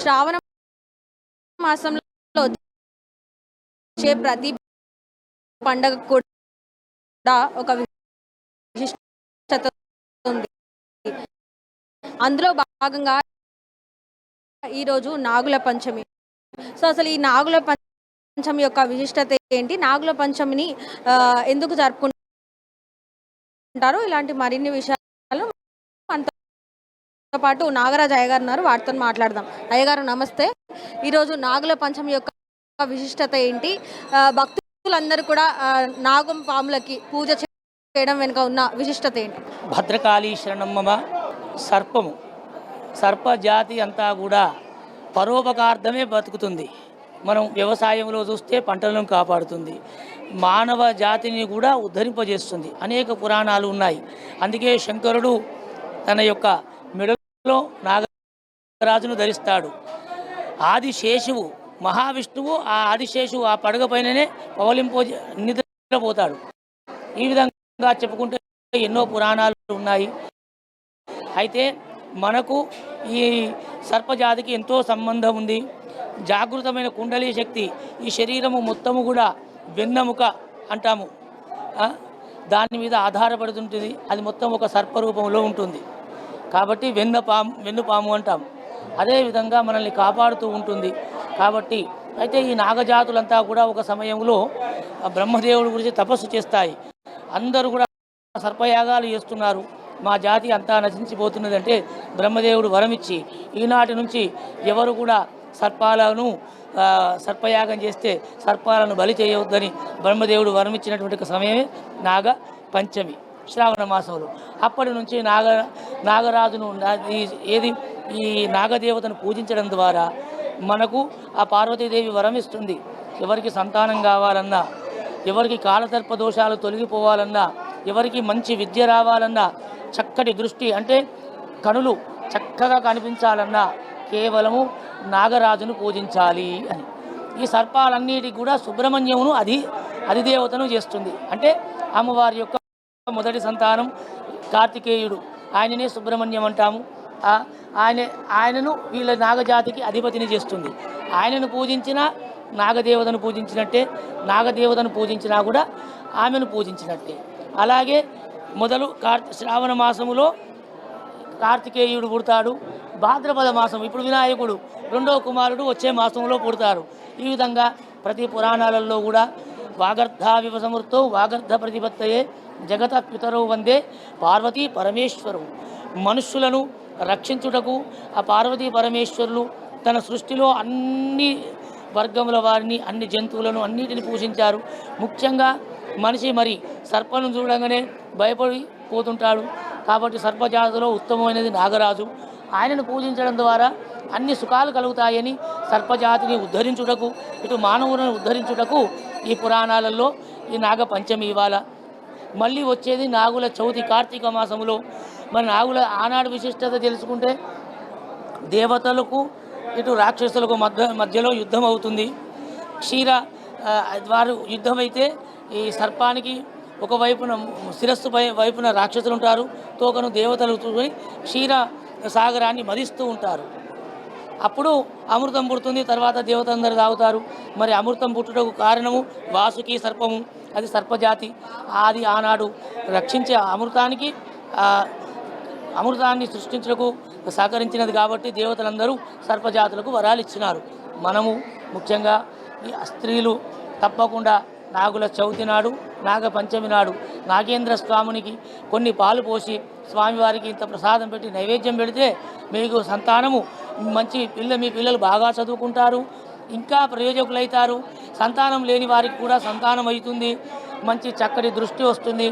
శ్రావణ మాసంలో వచ్చే ప్రతి పండగ కూడా ఒక విశిష్టత ఉంది. అందులో భాగంగా ఈరోజు నాగుల పంచమి. సో అసలు ఈ నాగుల పంచమి యొక్క విశిష్టత ఏంటి, నాగుల పంచమిని ఎందుకు జరుపుకుంటారు, ఇలాంటి మరిన్ని విషయాలు మనతో పాటు నాగరాజు అయ్యగారు ఉన్నారు, వారితో మాట్లాడదాం. అయ్యగారు నమస్తే. ఈరోజు నాగుల పంచమి యొక్క విశిష్టత ఏంటి, భక్తులందరూ కూడా నాగం పాములకి పూజ చేయడం వెనుక ఉన్న విశిష్టత ఏంటి? భద్రకాళీ శరణమ్మ సర్పము, సర్ప జాతి అంతా కూడా పరోపకార్థమే బతుకుతుంది. మనం వ్యవసాయంలో చూస్తే పంటలను కాపాడుతుంది, మానవ జాతిని కూడా ఉద్ధరింపజేస్తుంది. అనేక పురాణాలు ఉన్నాయి. అందుకే శంకరుడు తన యొక్క మెడలో నాగరాజును ధరిస్తాడు. ఆదిశేషువు మహావిష్ణువు, ఆ ఆదిశేషువు ఆ పడగ పైననే పవలింపో నిద్రపోతాడు. ఈ విధంగా చెప్పుకుంటే ఎన్నో పురాణాలు ఉన్నాయి. అయితే మనకు ఈ సర్పజాతికి ఎంతో సంబంధం ఉంది. జాగృతమైన కుండలి శక్తి ఈ శరీరము మొత్తము కూడా వెన్నెముక అంటాము, దాని మీద ఆధారపడుతుంటుంది. అది మొత్తం ఒక సర్పరూపంలో ఉంటుంది కాబట్టి వెన్నుపాము అంటాం. అదేవిధంగా మనల్ని కాపాడుతూ ఉంటుంది. కాబట్టి అయితే ఈ నాగజాతులంతా కూడా ఒక సమయంలో బ్రహ్మదేవుడి గురించి తపస్సు చేస్తాయి. అందరూ కూడా సర్పయాగాలు చేస్తున్నారు. మా జాతి అంతా నశించిపోతున్నదంటే బ్రహ్మదేవుడు వరమిచ్చి ఈనాటి నుంచి ఎవరు కూడా సర్పయాగం చేస్తే సర్పాలను బలి చేయవద్దని బ్రహ్మదేవుడు వరమిచ్చినటువంటి సమయమే నాగ పంచమి, శ్రావణ మాసంలో. అప్పటి నుంచి నాగరాజును ఈ నాగదేవతను పూజించడం ద్వారా మనకు ఆ పార్వతీదేవి వరమిస్తుంది. ఎవరికి సంతానం కావాలన్నా, ఎవరికి కాలసర్ప దోషాలు తొలగిపోవాలన్నా, ఎవరికి మంచి విద్య రావాలన్నా, చక్కటి దృష్టి అంటే కనులు చక్కగా కనిపించాలన్నా కేవలము నాగరాజును పూజించాలి అని. ఈ సర్పాలన్నిటికి కూడా సుబ్రహ్మణ్యమును అధిదేవతను చేస్తుంది. అంటే అమ్మవారి యొక్క మొదటి సంతానం కార్తికేయుడు, ఆయననే సుబ్రహ్మణ్యం అంటాము. ఆయనను వీళ్ళ నాగజాతికి అధిపతిని చేస్తుంది. ఆయనను పూజించిన నాగదేవతను పూజించినట్టే, నాగదేవతను పూజించినా కూడా ఆమెను పూజించినట్టే. అలాగే మొదలు శ్రావణ మాసములో కార్తికేయుడు పుడతాడు. భాద్రపద మాసం ఇప్పుడు వినాయకుడు రెండవ కుమారుడు వచ్చే మాసంలో పుడతారు. ఈ విధంగా ప్రతి పురాణాలలో కూడా వాగర్ధావివ సమృద్ధో వాగర్ధ ప్రతిపత్తయే జగత పితరో వందే పార్వతీ పరమేశ్వరు. మనుష్యులను రక్షించుటకు ఆ పార్వతీ పరమేశ్వరులు తన సృష్టిలో అన్ని వర్గముల వారిని, అన్ని జంతువులను అన్నిటిని పూజించారు. ముఖ్యంగా మనిషి మరి సర్పను చూడగానే భయపడిపోతుంటాడు. కాబట్టి సర్పజాతిలో ఉత్తమమైనది నాగరాజు. ఆయనను పూజించడం ద్వారా అన్ని సుఖాలు కలుగుతాయని సర్పజాతిని ఉద్ధరించుటకు, ఇటు మానవులను ఉద్ధరించుటకు ఈ పురాణాలలో ఈ నాగ పంచమి ఇవాళ. మళ్ళీ వచ్చేది నాగుల చవితి కార్తీక మాసములో. మరి నాగుల ఆనాడు విశిష్టత తెలుసుకుంటే దేవతలకు ఇటు రాక్షసులకు మధ్యలో యుద్ధం అవుతుంది. వారు యుద్ధమైతే ఈ సర్పానికి ఒకవైపున శిరస్సు వైపున రాక్షసులు ఉంటారు, తోకను దేవతలు చూసుకొని క్షీర సాగరాన్ని మదిస్తూ ఉంటారు. అప్పుడు అమృతం పుడుతుంది. తర్వాత దేవతలందరూ తాగుతారు. మరి అమృతం పుట్టుటకు కారణము వాసుకి సర్పము, అది సర్పజాతి. అది ఆనాడు రక్షించే అమృతాన్ని సృష్టించడానికి సహకరించినది కాబట్టి దేవతలందరూ సర్పజాతులకు వరాలు ఇచ్చినారు. మనము ముఖ్యంగా ఈ స్త్రీలు తప్పకుండా నాగుల చవితి నాడు, నాగ పంచమి నాడు నాగేంద్ర స్వామునికి కొన్ని పాలు పోసి స్వామివారికి ఇంత ప్రసాదం పెట్టి నైవేద్యం పెడితే మీకు సంతానము మంచి మీ పిల్లలు బాగా చదువుకుంటారు, ఇంకా ప్రయోజకులవుతారు. సంతానం లేని వారికి కూడా సంతానం అవుతుంది, మంచి చక్కటి దృష్టి వస్తుంది,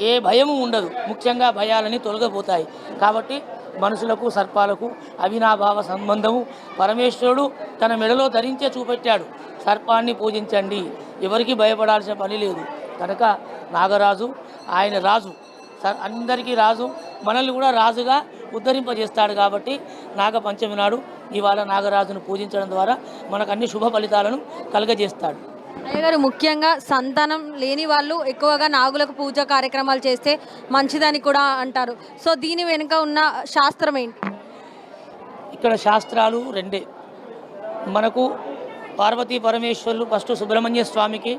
ఏ భయము ఉండదు. ముఖ్యంగా భయాలని తొలగిపోతాయి. కాబట్టి మనుషులకు సర్పాలకు అవినాభావ సంబంధము పరమేశ్వరుడు తన మెడలో ధరించే చూపెట్టాడు. సర్పాన్ని పూజించండి, ఎవరికి భయపడాల్సిన పని లేదు. కనుక నాగరాజు ఆయన రాజు, అందరికీ రాజు, మనల్ని కూడా రాజుగా ఉద్ధరింపజేస్తాడు. కాబట్టి నాగపంచమి నాడు ఇవాళ నాగరాజును పూజించడం ద్వారా మనకు అన్ని శుభ ఫలితాలను కలుగజేస్తాడు. అయ్యగారు, ముఖ్యంగా సంతానం లేని వాళ్ళు ఎక్కువగా నాగులకు పూజ కార్యక్రమాలు చేస్తే మంచిదని కూడా అంటారు. సో దీని వెనుక ఉన్న శాస్త్రం ఏంటి? ఇక్కడ శాస్త్రాలు రెండే. మనకు పార్వతీ పరమేశ్వరులు ఫస్ట్ సుబ్రహ్మణ్య స్వామికి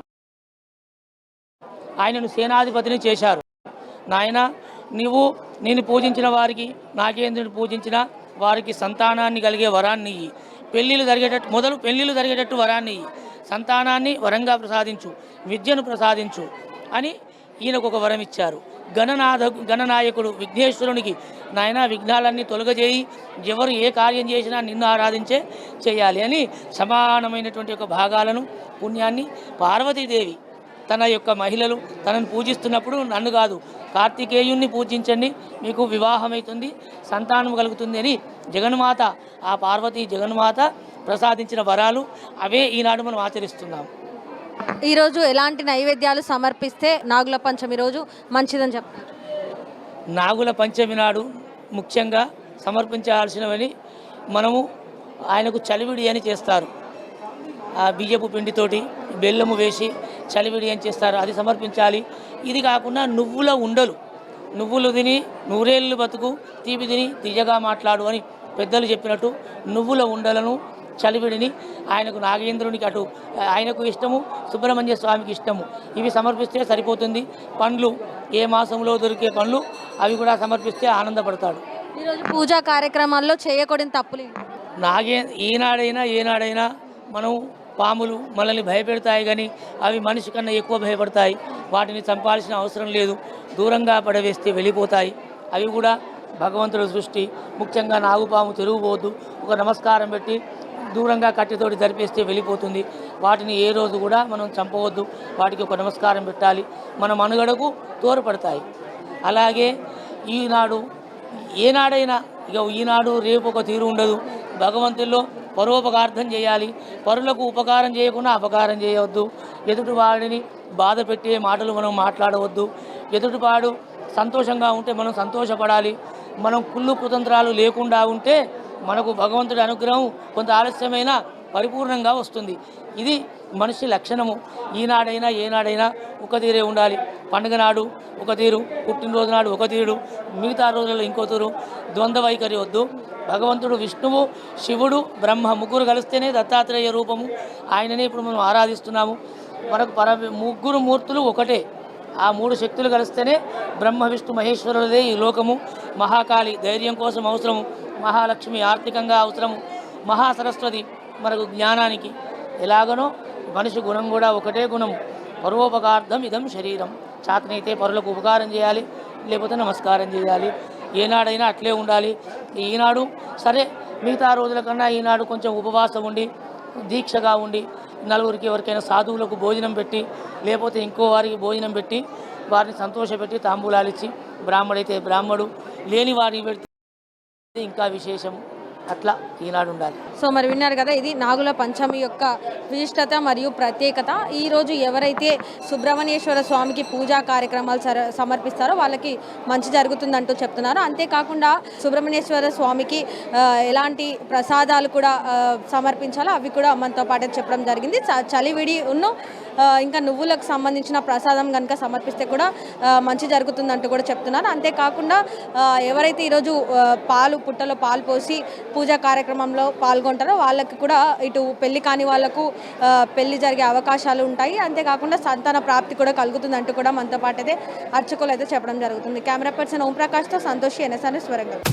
ఆయనను సేనాధిపతిని చేశారు. నాయన నీవు నేను పూజించిన వారికి నాగేంద్రుని పూజించిన వారికి సంతానాన్ని కలిగే వరాన్ని ఇయ్యి, పెళ్ళిళ్ళు జరిగేటట్టు వరాన్ని ఇయ్యి, సంతానాన్ని వరంగా ప్రసాదించు, విద్యను ప్రసాదించు అని ఈయనకు ఒక వరం ఇచ్చారు. గణనాయకుడు విఘ్నేశ్వరునికి నాయన విఘ్నాలన్నీ తొలగజేయి, ఎవరు ఏ కార్యం చేసినా నిన్ను ఆరాధించే చేయాలి అని సమానమైనటువంటి ఒక భాగాలను పుణ్యాన్ని పార్వతీదేవి తన యొక్క మహిళలు తనను పూజిస్తున్నప్పుడు నన్ను కాదు కార్తికేయుణ్ణి పూజించండి మీకు వివాహమవుతుంది సంతానం కలుగుతుంది అని జగన్మాత ఆ పార్వతీ జగన్మాత ప్రసాదించిన వరాలు అవే ఈనాడు మనం ఆచరిస్తున్నాం. ఈరోజు ఎలాంటి నైవేద్యాలు సమర్పిస్తే నాగుల పంచమి రోజు మంచిదని చెప్తారు? నాగుల పంచమి నాడు ముఖ్యంగా సమర్పించాల్సినవని మనము ఆయనకు చలివిడి అని చేస్తారు. ఆ బియ్యపు పిండితోటి బెల్లము వేసి చలివిడి అని చేస్తారు, అది సమర్పించాలి. ఇది కాకుండా నువ్వుల ఉండలు, నువ్వులు తిని నూరేళ్ళు బతుకు, తీపి తిని తీయగా మాట్లాడు అని పెద్దలు చెప్పినట్టు నువ్వుల ఉండలను చలివిడిని ఆయనకు నాగేంద్రునికి అటు ఆయనకు ఇష్టము, సుబ్రహ్మణ్య స్వామికి ఇష్టము, ఇవి సమర్పిస్తే సరిపోతుంది. పండ్లు ఏ మాసంలో దొరికే పండ్లు అవి కూడా సమర్పిస్తే ఆనందపడతాడు. ఈరోజు పూజా కార్యక్రమాల్లో చేయకూడని తప్పులు ఏనాడైనా మనం పాములు మనల్ని భయపెడతాయి కానీ అవి మనిషి కన్నా ఎక్కువ భయపడతాయి. వాటిని చంపాల్సిన అవసరం లేదు, దూరంగా పడవేస్తే వెళ్ళిపోతాయి. అవి కూడా భగవంతుడి సృష్టి. ముఖ్యంగా నాగుపాము తిరుగుపోవద్దు, ఒక నమస్కారం పెట్టి దూరంగా కట్టెతోటి జరిపేస్తే వెళ్ళిపోతుంది. వాటిని ఏ రోజు కూడా మనం చంపవద్దు, వాటికి ఒక నమస్కారం పెట్టాలి, మన మనుగడకు తోడ్పడతాయి. అలాగే ఏనాడైనా ఈనాడు రేపు ఒక తీరు ఉండదు. భగవంతుల్లో పరోపకార్థం చేయాలి, పరులకు ఉపకారం చేయకుండా అపకారం చేయవద్దు, ఎదుటివాడిని బాధ పెట్టే మాటలు మనం మాట్లాడవద్దు, ఎదుటివాడు సంతోషంగా ఉంటే మనం సంతోషపడాలి. మనం కుళ్ళు కుతంత్రాలు లేకుండా ఉంటే మనకు భగవంతుడి అనుగ్రహం కొంత ఆలస్యమైనా పరిపూర్ణంగా వస్తుంది. ఇది మనిషి లక్షణము. ఈనాడైనా ఏనాడైనా ఒక తీరే ఉండాలి. పండుగ నాడు ఒక తీరు, పుట్టినరోజు నాడు ఒక తీరు, మిగతా రోజులలో ఇంకో తీరు. ద్వంద్వ వైఖరి వద్దు. భగవంతుడు విష్ణువు, శివుడు, బ్రహ్మ ముగ్గురు కలిస్తేనే దత్తాత్రేయ రూపము. ఆయననే ఇప్పుడు మనం ఆరాధిస్తున్నాము. మనకు ముగ్గురు మూర్తులు ఒకటే. ఆ మూడు శక్తులు కలిస్తేనే బ్రహ్మ విష్ణు మహేశ్వరులదే ఈ లోకము. మహాకాళి ధైర్యం కోసం అవసరము, మహాలక్ష్మి ఆర్థికంగా అవసరము, మహాసరస్వతి మనకు జ్ఞానానికి. ఎలాగనో మనిషి గుణం కూడా ఒకటే గుణం. పరోపకార్థం ఇదం శరీరం. చేతనైతే పరులకు ఉపకారం చేయాలి, లేకపోతే నమస్కారం చేయాలి. ఏనాడైనా అట్లే ఉండాలి. ఈనాడు సరే, మిగతా రోజుల కన్నా ఈనాడు కొంచెం ఉపవాసం ఉండి దీక్షగా ఉండి నలుగురికి ఎవరికైనా సాధువులకు భోజనం పెట్టి, లేకపోతే ఇంకో వారికి భోజనం పెట్టి వారిని సంతోషపెట్టి తాంబూలాలు ఇచ్చి, బ్రాహ్మడైతే బ్రాహ్మడు, లేని వారిని పెడితే ఇంకా విశేషము. అట్లా ఈనాడు ఉండాలి. సో మరి విన్నారు కదా, ఇది నాగుల పంచమి యొక్క విశిష్టత మరియు ప్రత్యేకత. ఈరోజు ఎవరైతే సుబ్రహ్మణ్యేశ్వర స్వామికి పూజా కార్యక్రమాలు సమర్పిస్తారో వాళ్ళకి మంచి జరుగుతుందంటూ చెప్తున్నారు. అంతేకాకుండా సుబ్రహ్మణ్యేశ్వర స్వామికి ఎలాంటి ప్రసాదాలు కూడా సమర్పించాలో అవి కూడా మనతో పాటు చెప్పడం జరిగింది. చలివిడి ఇంకా నువ్వులకు సంబంధించిన ప్రసాదం కనుక సమర్పిస్తే కూడా మంచి జరుగుతుందంటూ కూడా చెప్తున్నారు. అంతేకాకుండా ఎవరైతే ఈరోజు పుట్టలో పాలు పోసి పూజా కార్యక్రమంలో పాల్గొంటారో వాళ్ళకి కూడా ఇటు పెళ్లి కాని వాళ్లకు పెళ్లి జరిగే అవకాశాలు ఉంటాయి. అంతేకాకుండా సంతాన ప్రాప్తి కూడా కలుగుతుందంటూ కూడా మనతో పాటు అయితే అర్చకులు అయితే చెప్పడం జరుగుతుంది. కెమెరా పర్సన్ ఓం ప్రకాష్తో సంతోషి, NSR న్యూస్ వరంగల్.